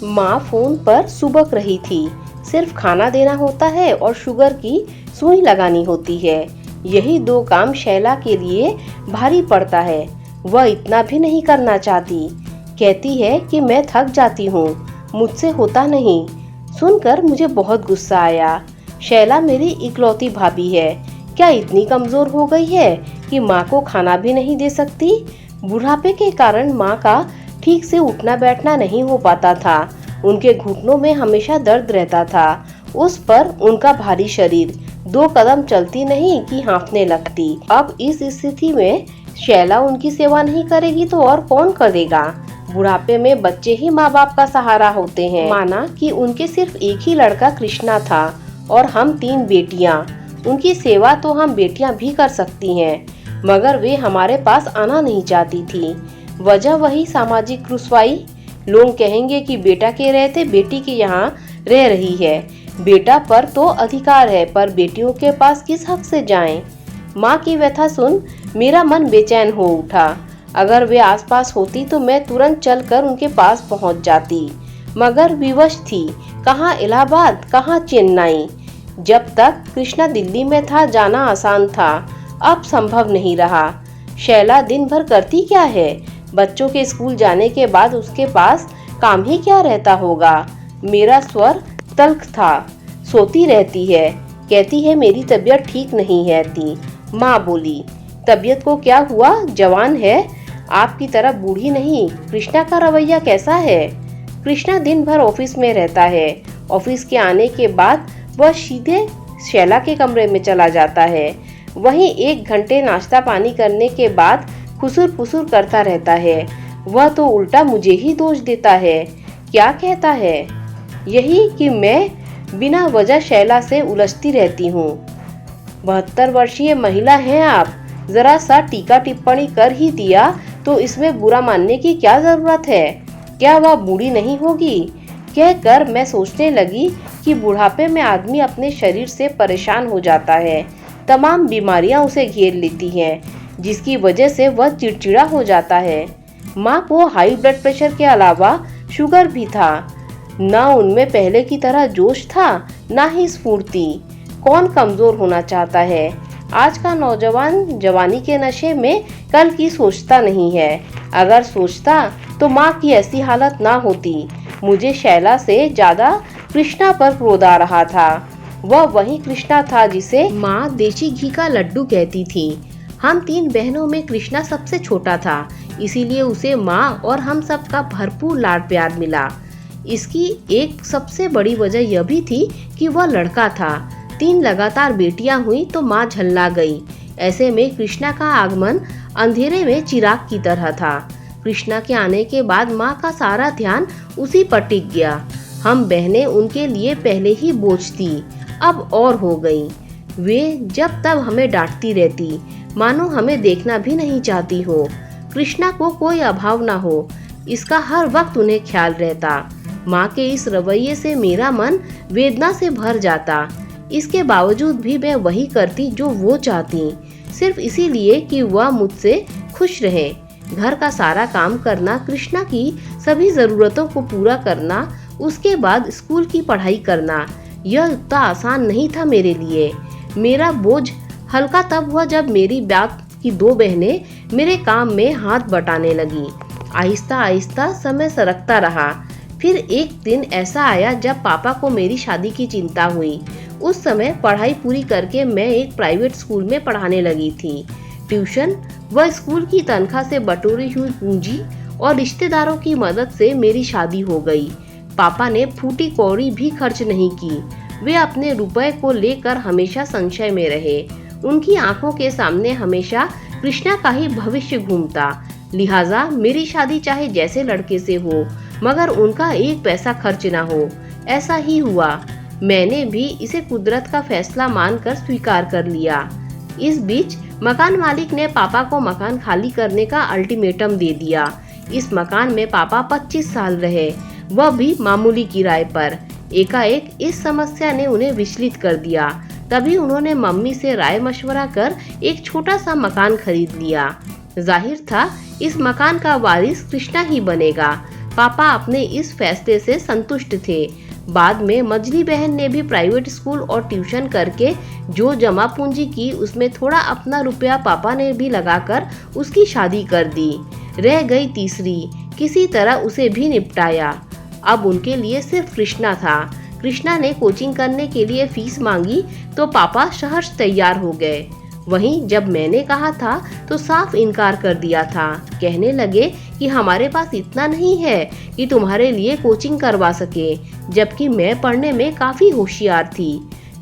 माँ फोन पर सुबक रही थी। सिर्फ खाना देना होता है और शुगर की सुई लगानी होती है। यही दो काम शैला के लिए भारी पड़ता है। वह इतना भी नहीं करना चाहती। कहती है कि मैं थक जाती हूँ, मुझसे होता नहीं। सुनकर मुझे बहुत गुस्सा आया। शैला मेरी इकलौती भाभी है, क्या इतनी कमजोर हो गई है कि माँ को खाना भी नहीं दे सकती? बुढ़ापे के कारण माँ का ठीक से उठना बैठना नहीं हो पाता था। उनके घुटनों में हमेशा दर्द रहता था। उस पर उनका भारी शरीर, 2 कदम चलती नहीं कि हाँफने लगती। अब इस स्थिति में शैला उनकी सेवा नहीं करेगी तो और कौन करेगा? बुढ़ापे में बच्चे ही माँ बाप का सहारा होते हैं। माना कि उनके सिर्फ एक ही लड़का कृष्णा था और हम 3 बेटियाँ। उनकी सेवा तो हम बेटियाँ भी कर सकती हैं, मगर वे हमारे पास आना नहीं चाहती थी। वजह वही सामाजिक रुसवाई। लोग कहेंगे कि बेटा के रहते बेटी के यहाँ रह रही है। बेटा पर तो अधिकार है, पर बेटियों के पास किस हक से जाएं? माँ की व्यथा सुन मेरा मन बेचैन हो उठा। अगर वे आसपास होती तो मैं तुरंत चलकर उनके पास पहुँच जाती, मगर विवश थी। कहाँ इलाहाबाद, कहाँ चेन्नई। जब तक कृष्णा दिल्ली में था जाना आसान था, अब संभव नहीं रहा। शैला दिन भर करती क्या है? बच्चों के स्कूल जाने के बाद उसके पास काम ही क्या रहता होगा? मेरा स्वर तल्ख था। सोती रहती है, कहती है मेरी तबीयत ठीक नहीं रहती। माँ बोली, तबीयत को क्या हुआ? जवान है, आपकी तरह बूढ़ी नहीं। कृष्णा का रवैया कैसा है? कृष्णा दिन भर ऑफिस में रहता है। ऑफिस के आने के बाद वह सीधे शैला के कमरे में चला जाता है। वहीं 1 घंटे नाश्ता पानी करने के बाद खुसुर फुसुर करता रहता है। वह तो उल्टा मुझे ही दोष देता है। क्या कहता है? यही कि मैं बिना वजह शैला से उलझती रहती हूँ। 72 वर्षीय महिला हैं आप, जरा सा टीका टिप्पणी कर ही दिया तो इसमें बुरा मानने की क्या जरूरत है? क्या वह बूढ़ी नहीं होगी? कहकर मैं सोचने लगी कि बुढ़ापे में आदमी अपने शरीर से परेशान हो जाता है। तमाम बीमारियां उसे घेर लेती हैं, जिसकी वजह से वह चिड़चिड़ा हो जाता है। माँ को हाई ब्लड प्रेशर के अलावा शुगर भी था। न उनमें पहले की तरह जोश था, न ही स्फूर्ति। कौन कमजोर होना चाहता है? आज का नौजवान जवानी के नशे में कल की सोचता नहीं है। अगर सोचता तो माँ की ऐसी हालत ना होती। मुझे शैला से ज्यादा कृष्णा पर क्रोध आ रहा था। वह वही कृष्णा था जिसे माँ देशी घी का लड्डू कहती थी। हम 3 बहनों में कृष्णा सबसे छोटा था, इसीलिए उसे माँ और हम सब का भरपूर लाड प्यार मिला। इसकी एक सबसे बड़ी वजह यह भी थी कि वह लड़का था। 3 लगातार बेटियां हुई तो माँ झल्ला गई। ऐसे में कृष्णा का आगमन अंधेरे में चिराग की तरह था। कृष्णा के आने के बाद माँ का सारा ध्यान उसी पर टिक गया। हम बहनें उनके लिए पहले ही बोझ थी, अब और हो गई। वे जब तब हमें डांटती रहती, मानो हमें देखना भी नहीं चाहती हो। कृष्णा को कोई अभाव ना हो, इसका हर वक्त उन्हें ख्याल रहता। माँ के इस रवैये से मेरा मन वेदना से भर जाता। इसके बावजूद भी मैं वही करती जो वो चाहती, सिर्फ इसीलिए कि वह मुझसे खुश रहे। घर का सारा काम करना, कृष्णा की सभी जरूरतों को पूरा करना, उसके बाद स्कूल की पढ़ाई करना, यह उतना आसान नहीं था मेरे लिए। मेरा बोझ हल्का तब हुआ जब मेरी बाप की 2 बहनें मेरे काम में हाथ बटाने लगी। आहिस्ता आहिस्ता समय सरकता रहा। फिर एक दिन ऐसा आया जब पापा को मेरी शादी की चिंता हुई। उस समय पढ़ाई पूरी करके मैं एक प्राइवेट स्कूल में पढ़ाने लगी थी। ट्यूशन व स्कूल की तनख्वाह से बटोरी हुई पूंजी और रिश्तेदारों की मदद से मेरी शादी हो गई। पापा ने फूटी कौड़ी भी खर्च नहीं की। वे अपने रुपए को लेकर हमेशा संशय में रहे। उनकी आंखों के सामने हमेशा कृष्णा का ही भविष्य घूमता। लिहाजा मेरी शादी चाहे जैसे लड़के से हो, मगर उनका 1 पैसा खर्च ना हो। ऐसा ही हुआ। मैंने भी इसे कुदरत का फैसला मानकर स्वीकार कर लिया। इस बीच मकान मालिक ने पापा को मकान खाली करने का अल्टीमेटम दे दिया। इस मकान में पापा 25 साल रहे, वह भी मामूली किराए पर। एकाएक इस समस्या ने उन्हें विचलित कर दिया। तभी उन्होंने मम्मी से राय मशवरा कर एक छोटा सा मकान खरीद लिया। जाहिर था इस मकान का वारिस कृष्णा ही बनेगा। पापा अपने इस फैसले से संतुष्ट थे। बाद में मजली बहन ने भी प्राइवेट स्कूल और ट्यूशन करके जो जमा पूंजी की, उसमें थोड़ा अपना रुपया पापा ने भी लगाकर उसकी शादी कर दी। रह गई तीसरी, किसी तरह उसे भी निपटाया। अब उनके लिए सिर्फ कृष्णा था। कृष्णा ने कोचिंग करने के लिए फीस मांगी तो पापा सहर्ष तैयार हो गए। वहीं जब मैंने कहा था तो साफ इनकार कर दिया था। कहने लगे कि हमारे पास इतना नहीं है कि तुम्हारे लिए कोचिंग करवा सके, जबकि मैं पढ़ने में काफी होशियार थी।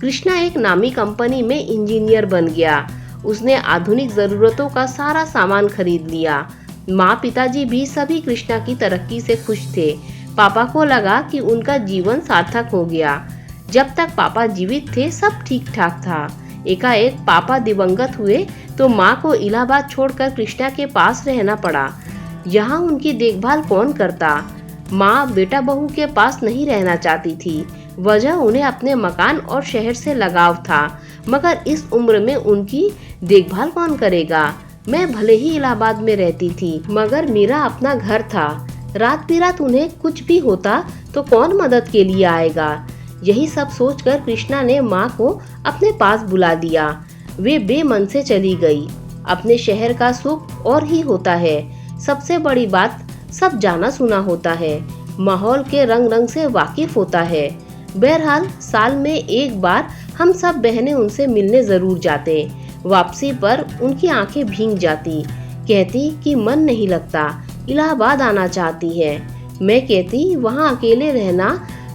कृष्णा एक नामी कंपनी में इंजीनियर बन गया। उसने आधुनिक जरूरतों का सारा सामान खरीद लिया। माँ पिताजी भी सभी कृष्णा की तरक्की से खुश थे। पापा को लगा कि उनका जीवन सार्थक हो गया। जब तक पापा जीवित थे सब ठीक ठाक था। एकाएक पापा दिवंगत हुए तो माँ को इलाहाबाद छोड़कर कृष्णा के पास रहना पड़ा। यहाँ उनकी देखभाल कौन करता? माँ बेटा बहू के पास नहीं रहना चाहती थी। वजह उन्हें अपने मकान और शहर से लगाव था, मगर इस उम्र में उनकी देखभाल कौन करेगा? मैं भले ही इलाहाबाद में रहती थी, मगर मेरा अपना घर था। रात बिरात उन्हें कुछ भी होता तो कौन मदद के लिए आएगा? यही सब सोचकर कृष्णा ने माँ को अपने पास बुला दिया। वे बेमन से चली गई। अपने शहर का सुख और ही होता है। सबसे बड़ी बात, सब जाना सुना होता है, माहौल के रंग रंग से वाकिफ होता है। बहरहाल साल में एक बार हम सब बहनें उनसे मिलने जरूर जाते। वापसी पर उनकी आंखें भीग जाती। कहती कि मन नहीं लगता, इलाहाबाद आना चाहती है। मैं कहती वहाँ अकेले रहना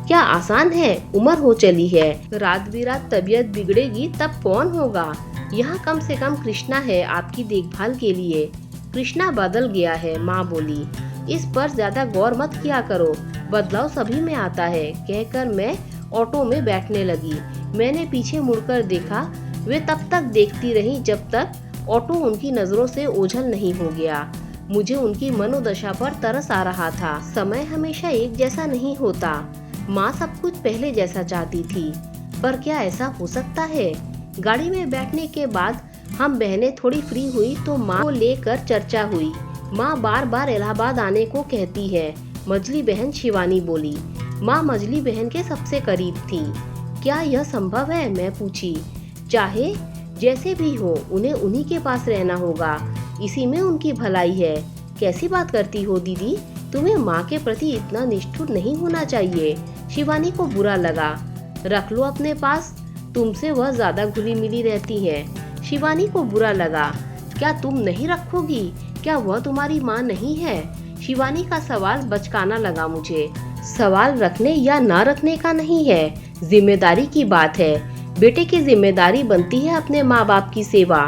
क्या आसान है? उम्र हो चली है, रात बिरात तबीयत बिगड़ेगी तब कौन होगा? यहाँ कम से कम कृष्णा है आपकी देखभाल के लिए। कृष्णा बदल गया है, माँ बोली। इस पर ज्यादा गौर मत किया करो, बदलाव सभी में आता है, कहकर मैं ऑटो में बैठने लगी। मैंने पीछे मुड़कर देखा। वे तब तक देखती रही जब तक ऑटो उनकी नजरों से ओझल नहीं हो गया। मुझे उनकी मनोदशा पर तरस आ रहा था। समय हमेशा एक जैसा नहीं होता। माँ सब कुछ पहले जैसा चाहती थी, पर क्या ऐसा हो सकता है? गाड़ी में बैठने के बाद हम बहनें थोड़ी फ्री हुई तो माँ को लेकर चर्चा हुई। माँ बार बार इलाहाबाद आने को कहती है, मजली बहन शिवानी बोली। माँ मजली बहन के सबसे करीब थी। क्या यह संभव है? मैं पूछी। चाहे जैसे भी हो, उन्हें उन्हीं के पास रहना होगा, इसी में उनकी भलाई है। कैसी बात करती हो दीदी? तुम्हें माँ के प्रति इतना निष्ठुर नहीं होना चाहिए। शिवानी को बुरा लगा। रख लो अपने पास, तुमसे वह ज्यादा घुली मिली रहती है। शिवानी को बुरा लगा। क्या तुम नहीं रखोगी? क्या वह तुम्हारी माँ नहीं है? शिवानी का सवाल बचकाना लगा मुझे। सवाल रखने या ना रखने का नहीं है, जिम्मेदारी की बात है। बेटे की जिम्मेदारी बनती है अपने माँ बाप की सेवा।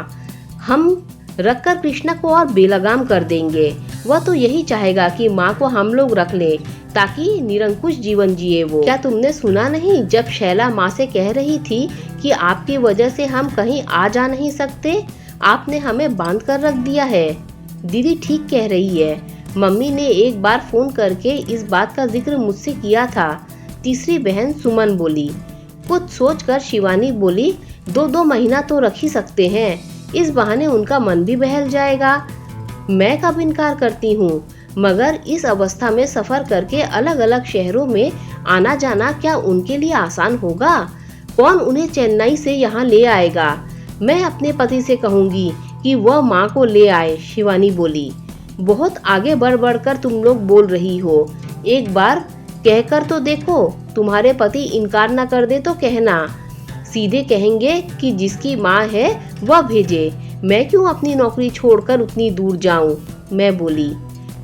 हम रखकर कृष्णा को और बेलगाम कर देंगे। वह तो यही चाहेगा कि माँ को हम लोग रख ले ताकि निरंकुश जीवन जिए वो। क्या तुमने सुना नहीं जब शैला माँ से कह रही थी कि आपकी वजह से हम कहीं आ जा नहीं सकते, आपने हमें बांध कर रख दिया है। दीदी ठीक कह रही है। मम्मी ने एक बार फोन करके इस बात का जिक्र मुझसे किया था। तीसरी बहन सुमन बोली। कुछ सोचकर शिवानी बोली, 2 महीना तो रख ही सकते हैं, इस बहाने उनका मन भी बहल जाएगा। मैं कब इनकार करती हूँ, मगर इस अवस्था में सफर करके अलग अलग शहरों में आना जाना क्या उनके लिए आसान होगा? कौन उन्हें चेन्नई से यहाँ ले आएगा? मैं अपने पति से कहूँगी कि वह माँ को ले आए, शिवानी बोली। बहुत आगे बढ़ बढ़कर तुम लोग बोल रही हो, एक बार कहकर तो देखो। तुम्हारे पति इनकार न कर दे तो कहना, सीधे कहेंगे कि जिसकी माँ है वह भेजे। मैं क्यों अपनी नौकरी छोड़कर उतनी दूर जाऊं? मैं बोली।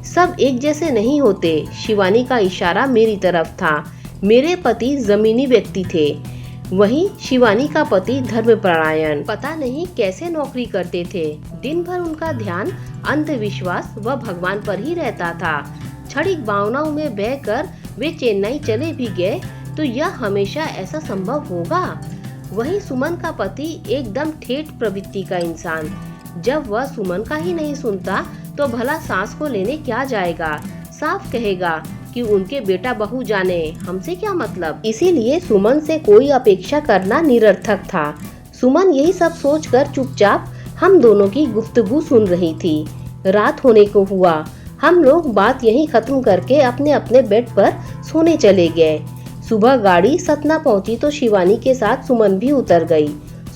सब एक जैसे नहीं होते। शिवानी का इशारा मेरी तरफ था। मेरे पति जमीनी व्यक्ति थे, वहीं शिवानी का पति धर्मपरायण। पता नहीं कैसे नौकरी करते थे। दिन भर उनका ध्यान अंधविश्वास व भगवान पर ही रहता था। क्षणिक भावनाओं में बहकर वे चेन्नई चले भी गए तो यह हमेशा ऐसा संभव होगा? वहीं सुमन का पति एकदम ठेठ प्रवृत्ति का इंसान। जब वह सुमन का ही नहीं सुनता तो भला सास को लेने क्या जाएगा? साफ कहेगा कि उनके बेटा बहू जाने, हमसे क्या मतलब। इसीलिए सुमन से कोई अपेक्षा करना निरर्थक था। सुमन यही सब सोचकर चुपचाप हम दोनों की गुफ्तगू सुन रही थी। रात होने को हुआ। हम लोग बात यहीं खत्म करके अपने अपने बेड पर सोने चले गए। सुबह गाड़ी सतना पहुंची तो शिवानी के साथ सुमन भी उतर गई।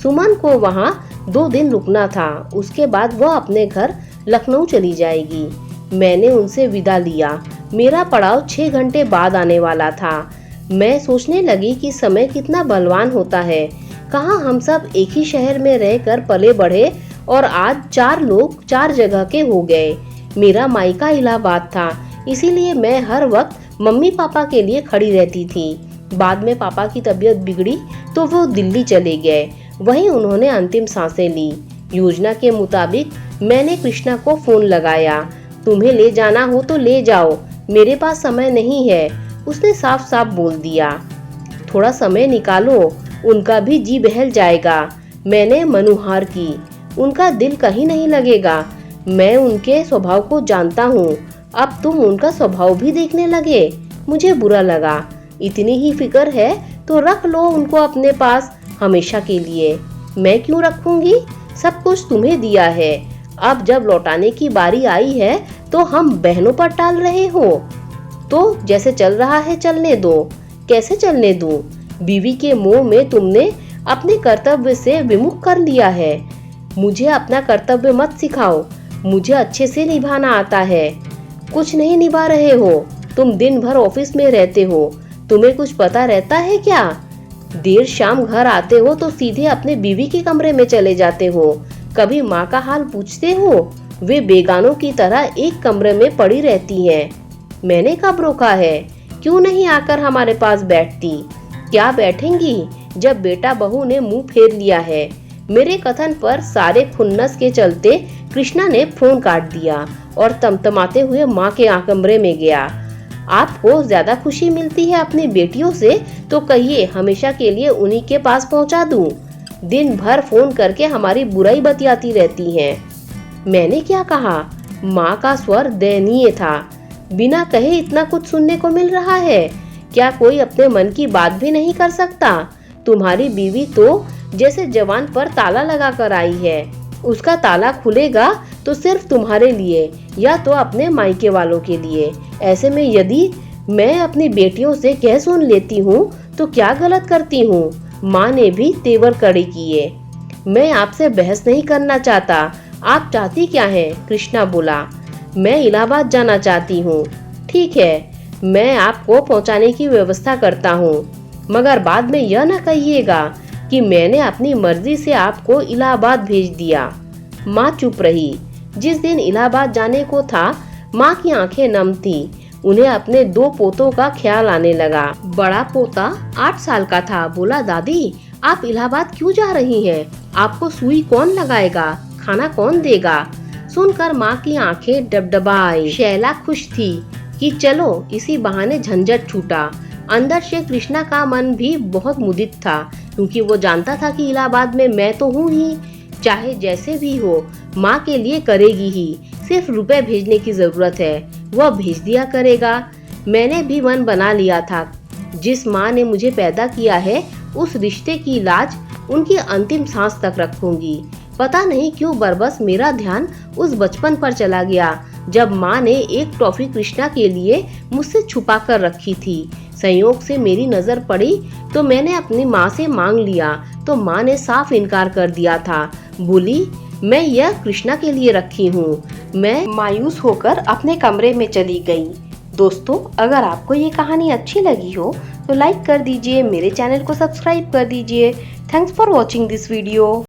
सुमन को वहां 2 दिन रुकना था, उसके बाद वह अपने घर लखनऊ चली जाएगी। मैंने उनसे विदा लिया। मेरा पड़ाव 6 घंटे बाद आने वाला था। मैं सोचने लगी कि समय कितना बलवान होता है। कहाँ हम सब एक ही शहर में रहकर पले बढ़े और आज 4 लोग 4 जगह के हो गए। मेरा मायका इलाहाबाद था, इसीलिए मैं हर वक्त मम्मी पापा के लिए खड़ी रहती थी। बाद में पापा की तबीयत बिगड़ी तो वो दिल्ली चले गए। वहीं उन्होंने अंतिम सांसें ली। योजना के मुताबिक मैंने कृष्णा को फोन लगाया। तुम्हें ले जाना हो तो ले जाओ, मेरे पास समय नहीं है, उसने साफ साफ बोल दिया। थोड़ा समय निकालो, उनका भी जी बहल जाएगा। मैंने मनुहार की, उनका दिल कहीं नहीं लगेगा। मैं उनके स्वभाव को जानता हूँ। अब तुम उनका स्वभाव भी देखने लगे, मुझे बुरा लगा। इतनी ही फिक्र है तो रख लो उनको अपने पास हमेशा के लिए। मैं क्यों रखूंगी, सब कुछ तुम्हें दिया है। अब जब लौटाने की बारी आई है तो हम बहनों पर टाल रहे हो। तो जैसे चल रहा है चलने दो। कैसे चलने दूं? बीवी के मुंह में तुमने अपने कर्तव्य से विमुख कर लिया है। मुझे अपना कर्तव्य मत सिखाओ, मुझे अच्छे से निभाना आता है। कुछ नहीं निभा रहे हो, तुम दिन भर ऑफिस में रहते हो, तुम्हें कुछ पता रहता है क्या? देर शाम घर आते हो तो सीधे अपने बीवी के कमरे में चले जाते हो। कभी माँ का हाल पूछते हो? वे बेगानों की तरह एक कमरे में पड़ी रहती हैं। मैंने कब रोका है? क्यों नहीं आकर हमारे पास बैठती? क्या बैठेंगी जब बेटा बहू ने मुंह फेर लिया है। मेरे कथन पर सारे खुन्नस के चलते कृष्णा ने फोन काट दिया और तमतमाते हुए माँ के कमरे में गया। आपको ज्यादा खुशी मिलती है अपनी बेटियों से तो कहिए, हमेशा के लिए उन्हीं के पास पहुंचा दूं। दिन भर फोन करके हमारी बुराई बतियाती रहती हैं। मैंने क्या कहा? माँ का स्वर दयनीय था। बिना कहे इतना कुछ सुनने को मिल रहा है। क्या कोई अपने मन की बात भी नहीं कर सकता? तुम्हारी बीवी तो जैसे जवान पर ताला लगा कर आई है। उसका ताला खुलेगा तो सिर्फ तुम्हारे लिए या तो अपने मायके वालों के लिए। ऐसे में यदि मैं अपनी बेटियों से कह सुन लेती हूँ तो क्या गलत करती हूँ? माँ ने भी तेवर कड़े किए। मैं आपसे बहस नहीं करना चाहता, आप चाहती क्या हैं? कृष्णा बोला। मैं इलाहाबाद जाना चाहती हूँ। ठीक है, मैं आपको पहुँचाने की व्यवस्था करता हूँ, मगर बाद में यह न कहिएगा कि मैंने अपनी मर्जी से आपको इलाहाबाद भेज दिया। माँ चुप रही। जिस दिन इलाहाबाद जाने को था, माँ की आंखें नम थी। उन्हें अपने 2 पोतों का ख्याल आने लगा। बड़ा पोता 8 साल का था। बोला, दादी आप इलाहाबाद क्यों जा रही हैं? आपको सुई कौन लगाएगा? खाना कौन देगा? सुनकर माँ की आंखें डबडबाई। शैला खुश थी कि चलो इसी बहाने झंझट छूटा। अंदर से कृष्णा का मन भी बहुत मुदित था, क्योंकि वो जानता था कि इलाहाबाद में मैं तो हूँ ही। चाहे जैसे भी हो, माँ के लिए करेगी ही। सिर्फ रुपए भेजने की जरूरत है, वह भेज दिया करेगा। मैंने भी मन बना लिया था, जिस माँ ने मुझे पैदा किया है उस रिश्ते की लाज उनकी अंतिम सांस तक रखूंगी। पता नहीं क्यों बरबस मेरा ध्यान उस बचपन पर चला गया जब माँ ने एक टॉफी कृष्णा के लिए मुझसे छुपा कर रखी थी। संयोग से मेरी नजर पड़ी तो मैंने अपनी माँ से मांग लिया तो माँ ने साफ इनकार कर दिया था। बोली, मैं यह कृष्णा के लिए रखी हूँ। मैं मायूस होकर अपने कमरे में चली गई। दोस्तों, अगर आपको ये कहानी अच्छी लगी हो तो लाइक कर दीजिए, मेरे चैनल को सब्सक्राइब कर दीजिए। Thanks for watching this video.